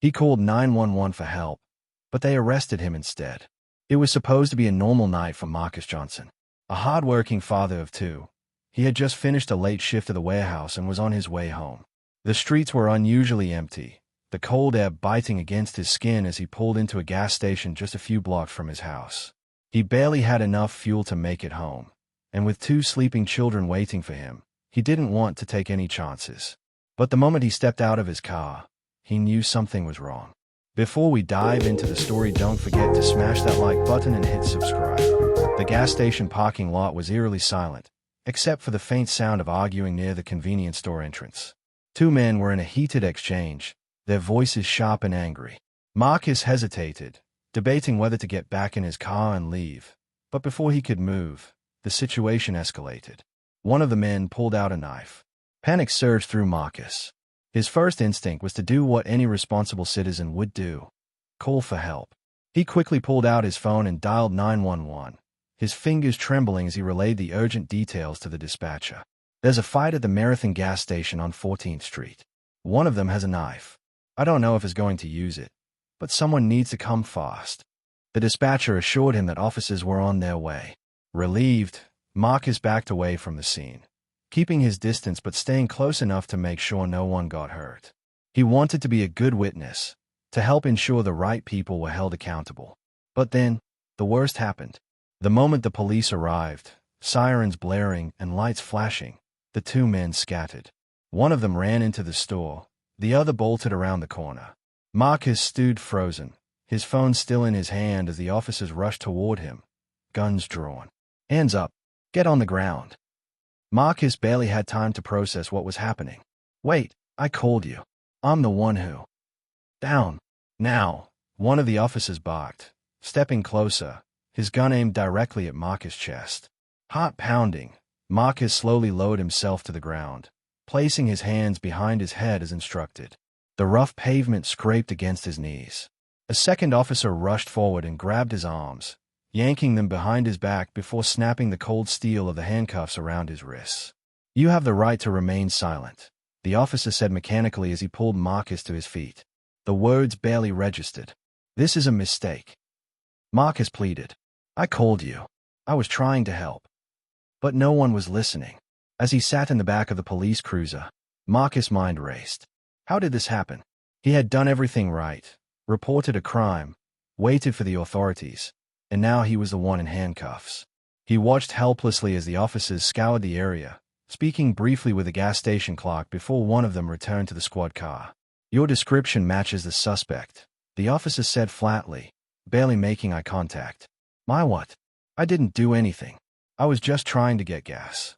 He called 911 for help, but they arrested him instead. It was supposed to be a normal night for Marcus Johnson, a hard-working father of two. He had just finished a late shift at the warehouse and was on his way home. The streets were unusually empty, the cold air biting against his skin as he pulled into a gas station just a few blocks from his house. He barely had enough fuel to make it home, and with two sleeping children waiting for him, he didn't want to take any chances. But the moment he stepped out of his car, he knew something was wrong. Before we dive into the story, don't forget to smash that like button and hit subscribe. The gas station parking lot was eerily silent, except for the faint sound of arguing near the convenience store entrance. Two men were in a heated exchange, their voices sharp and angry. Marcus hesitated, debating whether to get back in his car and leave. But before he could move, the situation escalated. One of the men pulled out a knife. Panic surged through Marcus. His first instinct was to do what any responsible citizen would do: call for help. He quickly pulled out his phone and dialed 911, his fingers trembling as he relayed the urgent details to the dispatcher. "There's a fight at the Marathon gas station on 14th Street. One of them has a knife. I don't know if he's going to use it, but someone needs to come fast." The dispatcher assured him that officers were on their way. Relieved, Marcus backed away from the scene, keeping his distance but staying close enough to make sure no one got hurt. He wanted to be a good witness, to help ensure the right people were held accountable. But then, the worst happened. The moment the police arrived, sirens blaring and lights flashing, the two men scattered. One of them ran into the store, the other bolted around the corner. Marcus stood frozen, his phone still in his hand as the officers rushed toward him, guns drawn. "Hands up! Get on the ground!" Marcus barely had time to process what was happening. "Wait, I called you. I'm the one who—" "Down! Now!" one of the officers barked, stepping closer, his gun aimed directly at Marcus' chest. Heart pounding, Marcus slowly lowered himself to the ground, placing his hands behind his head as instructed. The rough pavement scraped against his knees. A second officer rushed forward and grabbed his arms, yanking them behind his back before snapping the cold steel of the handcuffs around his wrists. "You have the right to remain silent," the officer said mechanically as he pulled Marcus to his feet. The words barely registered. "This is a mistake," Marcus pleaded. "I called you. I was trying to help." But no one was listening. As he sat in the back of the police cruiser, Marcus' mind raced. How did this happen? He had done everything right, reported a crime, waited for the authorities, and now he was the one in handcuffs. He watched helplessly as the officers scoured the area, speaking briefly with the gas station clerk before one of them returned to the squad car. "Your description matches the suspect," the officer said flatly, barely making eye contact. "My what? I didn't do anything. I was just trying to get gas."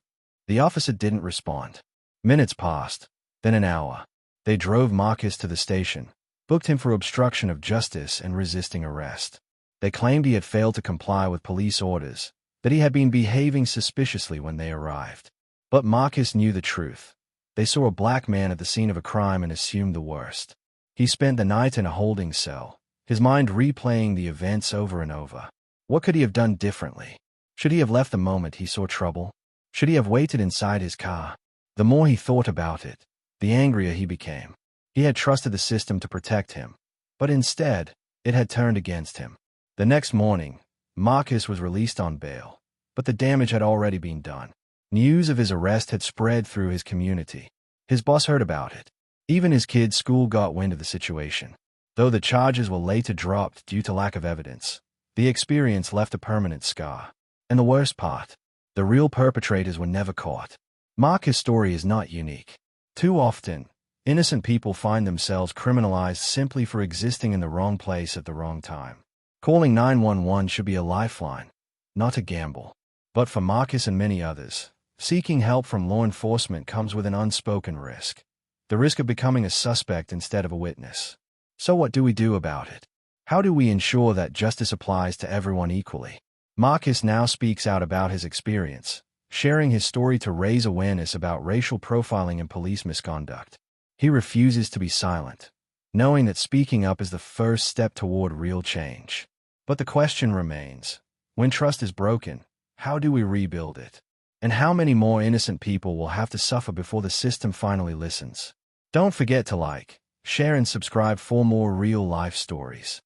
The officer didn't respond. Minutes passed, then an hour. They drove Marcus to the station, booked him for obstruction of justice and resisting arrest. They claimed he had failed to comply with police orders, that he had been behaving suspiciously when they arrived. But Marcus knew the truth. They saw a black man at the scene of a crime and assumed the worst. He spent the night in a holding cell, his mind replaying the events over and over. What could he have done differently? Should he have left the moment he saw trouble? Should he have waited inside his car? The more he thought about it, the angrier he became. He had trusted the system to protect him, but instead, it had turned against him. The next morning, Marcus was released on bail, but the damage had already been done. News of his arrest had spread through his community. His boss heard about it. Even his kid's school got wind of the situation. Though the charges were later dropped due to lack of evidence, the experience left a permanent scar. And the worst part, the real perpetrators were never caught. Marcus' story is not unique. Too often, innocent people find themselves criminalized simply for existing in the wrong place at the wrong time. Calling 911 should be a lifeline, not a gamble. But for Marcus and many others, seeking help from law enforcement comes with an unspoken risk. The risk of becoming a suspect instead of a witness. So what do we do about it? How do we ensure that justice applies to everyone equally? Marcus now speaks out about his experience, sharing his story to raise awareness about racial profiling and police misconduct. He refuses to be silent, knowing that speaking up is the first step toward real change. But the question remains, when trust is broken, how do we rebuild it? And how many more innocent people will have to suffer before the system finally listens? Don't forget to like, Share and subscribe for more real-life stories.